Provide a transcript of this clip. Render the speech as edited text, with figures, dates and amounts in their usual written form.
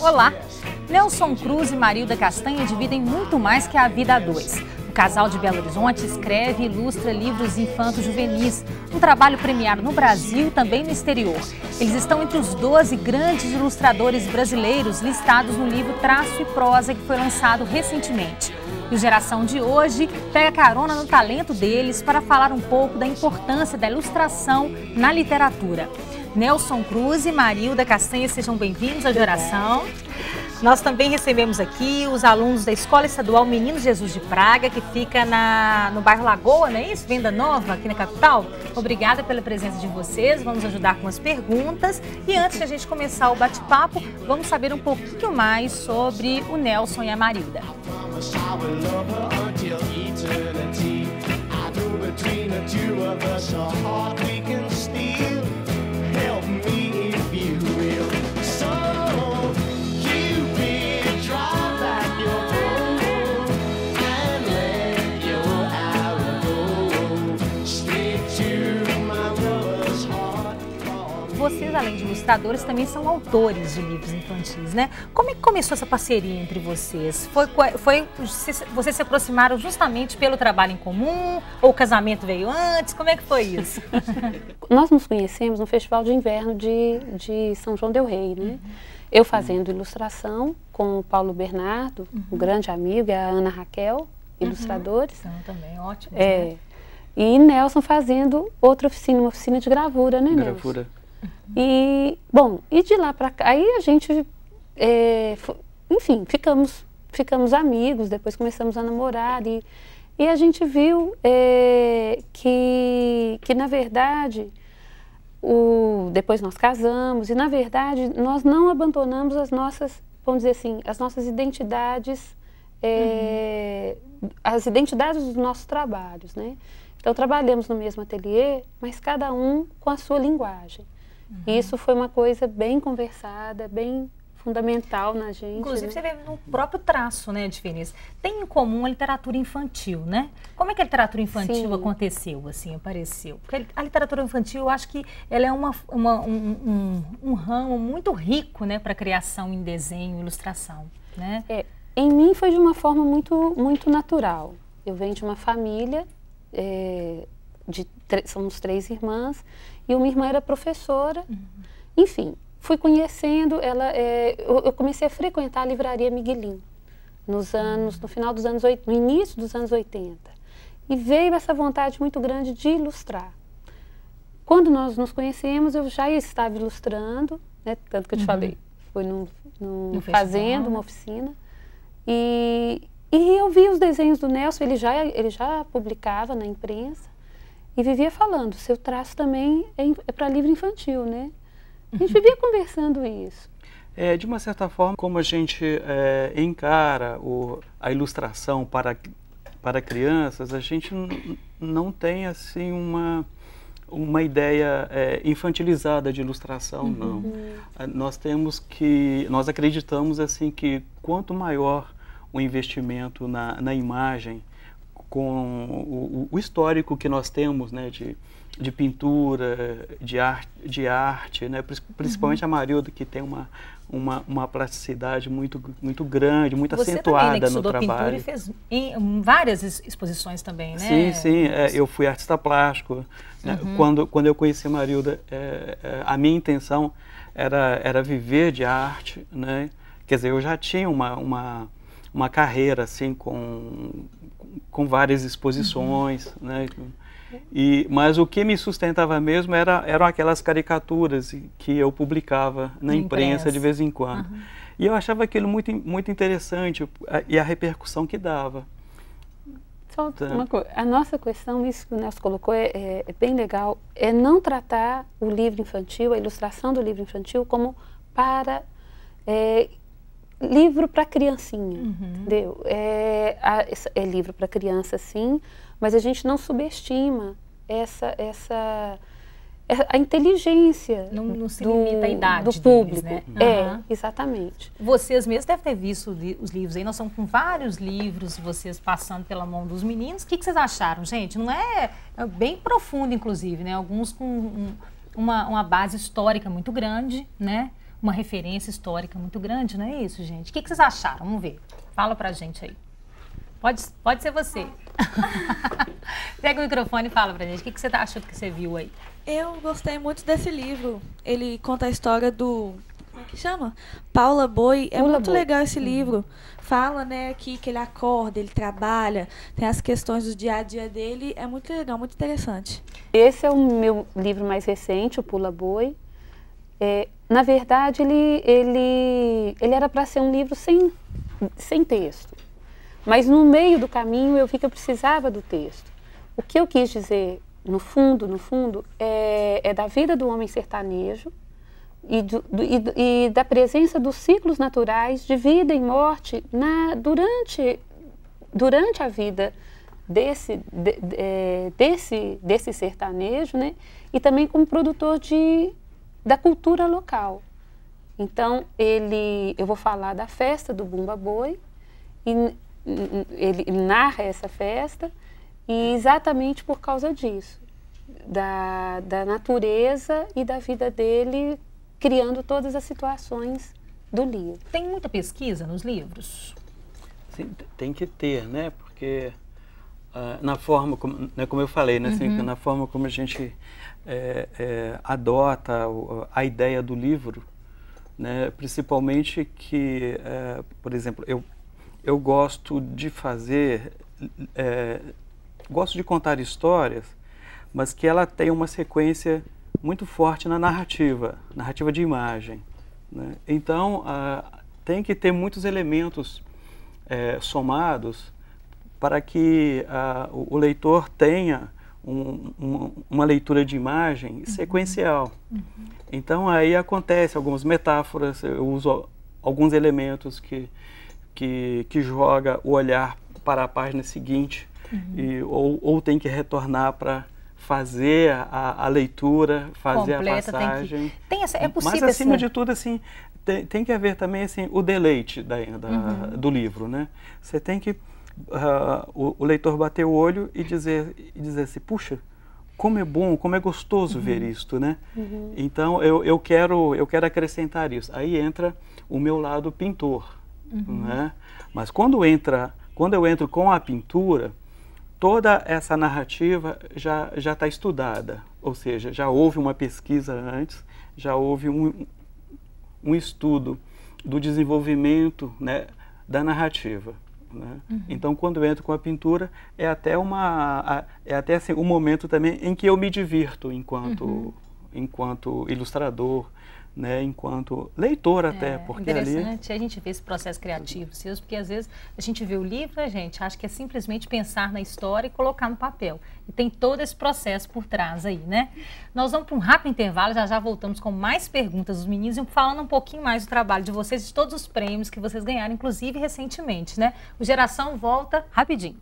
Olá! Nelson Cruz e Marilda Castanha dividem muito mais que a vida a dois. O casal de Belo Horizonte escreve e ilustra livros infanto-juvenis, um trabalho premiado no Brasil e também no exterior. Eles estão entre os 12 grandes ilustradores brasileiros listados no livro Traço e Prosa, que foi lançado recentemente. E o Geração de hoje pega carona no talento deles para falar um pouco da importância da ilustração na literatura. Nelson Cruz e Marilda Castanha, sejam bem-vindos à Geração. Nós também recebemos aqui os alunos da Escola Estadual Menino Jesus de Praga, que fica no bairro Lagoa, não é isso? Venda Nova, aqui na capital. Obrigada pela presença de vocês, vamos ajudar com as perguntas. E antes de a gente começar o bate-papo, vamos saber um pouquinho mais sobre o Nelson e a Marilda. Vocês, além de ilustradores, também são autores de livros infantis, né? Como é que começou essa parceria entre vocês? Vocês se aproximaram justamente pelo trabalho em comum? Ou o casamento veio antes? Como é que foi isso? Nós nos conhecemos no Festival de Inverno de São João del Rei, né? Eu fazendo ilustração com o Paulo Bernardo, um grande amigo, e a Ana Raquel, ilustradores. São também ótimos, né? né? E Nelson fazendo outra oficina, uma oficina de gravura, né, Nelson? Gravura. E, bom, e de lá pra cá, aí a gente, enfim, ficamos amigos, depois começamos a namorar e a gente viu que na verdade, depois nós casamos e na verdade nós não abandonamos as nossas, vamos dizer assim, as nossas identidades, as identidades dos nossos trabalhos, né? Então trabalhamos no mesmo ateliê, mas cada um com a sua linguagem. E isso foi uma coisa bem conversada, bem fundamental na gente. Inclusive, né? você vê no próprio traço, né, a diferença. Tem em comum a literatura infantil, né? Como é que a literatura infantil aconteceu, assim, apareceu? Porque a literatura infantil, eu acho que ela é um ramo muito rico, né, para criação em desenho, ilustração, né? Em mim foi de uma forma muito natural. Eu venho de uma família, somos 3 irmãs, e uma irmã era professora. Enfim, fui conhecendo ela. Eu comecei a frequentar a livraria Miguelin no final dos anos 80, no início dos anos 80. E veio essa vontade muito grande de ilustrar. Quando nós nos conhecemos, eu já estava ilustrando, né, tanto que eu te falei, foi fazendo uma oficina. E eu vi os desenhos do Nelson, ele já publicava na imprensa. E vivia falando, seu traço também é para livro infantil, né? A gente vivia conversando isso. De uma certa forma, como a gente encara a ilustração para crianças, a gente não tem assim uma ideia infantilizada de ilustração, não. Nós acreditamos assim que quanto maior o investimento na imagem, com o histórico que nós temos, né, de pintura, de arte, né, principalmente a Marilda, que tem uma plasticidade muito grande, muito acentuada, né, que no trabalho. Pintura e fez várias exposições também, né? Sim, eu fui artista plástico. Né? Quando eu conheci a Marilda, a minha intenção era viver de arte, né? Quer dizer, eu já tinha uma carreira assim com várias exposições, né? Mas o que me sustentava mesmo eram aquelas caricaturas que eu publicava na imprensa de vez em quando. E eu achava aquilo muito interessante, e a repercussão que dava. Só uma coisa, a nossa questão, isso que o Nelson colocou, é bem legal, é não tratar o livro infantil, a ilustração do livro infantil, como livro para criancinha, entendeu? É livro para criança, sim, mas a gente não subestima a inteligência não se limita à idade do público. Deles, né? Exatamente. Vocês mesmos devem ter visto os livros aí, nós estamos com vários livros, vocês passando pela mão dos meninos. O que vocês acharam, gente? Não é bem profundo, inclusive, né? Alguns com uma base histórica muito grande, né? uma referência histórica muito grande, não é isso, gente? O que vocês acharam? Vamos ver. Fala pra gente aí. Pode ser você. Pega o microfone e fala pra gente. O que você achou que você viu aí? Eu gostei muito desse livro. Ele conta a história do... Como é que chama? Paula Boi. É muito legal esse livro. Fala, né, que ele acorda, ele trabalha, tem as questões do dia a dia dele. É muito legal, muito interessante. Esse é o meu livro mais recente, o Pula Boi. Na verdade, ele era para ser um livro sem texto. Mas no meio do caminho eu vi que eu precisava do texto. O que eu quis dizer, no fundo, é da vida do homem sertanejo e da presença dos ciclos naturais de vida e morte durante a vida desse sertanejo, né? E também como produtor da cultura local. Então, eu vou falar da festa do Bumba Boi, e ele narra essa festa, e exatamente por causa disso, da natureza e da vida dele, criando todas as situações do livro. Tem muita pesquisa nos livros? Sim, tem que ter, né? Porque na forma, como eu falei, né? Assim, na forma como a gente adota a ideia do livro, né? Principalmente que, por exemplo, eu gosto de gosto de contar histórias, mas que ela tem uma sequência muito forte na narrativa de imagem, né? Então, tem que ter muitos elementos somados para que o leitor tenha uma leitura de imagem sequencial. Então, aí acontece algumas metáforas, eu uso alguns elementos que joga o olhar para a página seguinte, ou tem que retornar para fazer a leitura, fazer completa, a passagem. É possível, mas, acima de tudo, assim, tem que haver também assim, o deleite do livro, né? Você tem que... o leitor bater o olho e dizer assim, puxa, como é bom, como é gostoso ver isto, né? Então, eu quero acrescentar isso. Aí entra o meu lado pintor, né? Mas quando eu entro com a pintura, toda essa narrativa já está estudada, ou seja, já houve uma pesquisa antes, já houve um estudo do desenvolvimento, né, da narrativa, né? Então, quando eu entro com a pintura, é até assim, um momento também em que eu me divirto enquanto ilustrador, né, enquanto leitor até, porque interessante a gente ver esse processo criativo, porque às vezes a gente vê o livro, a gente acha que é simplesmente pensar na história e colocar no papel. E tem todo esse processo por trás aí, né? Nós vamos para um rápido intervalo, já voltamos com mais perguntas dos meninos e falando um pouquinho mais do trabalho de vocês, de todos os prêmios que vocês ganharam, inclusive recentemente, né? O Geração volta rapidinho.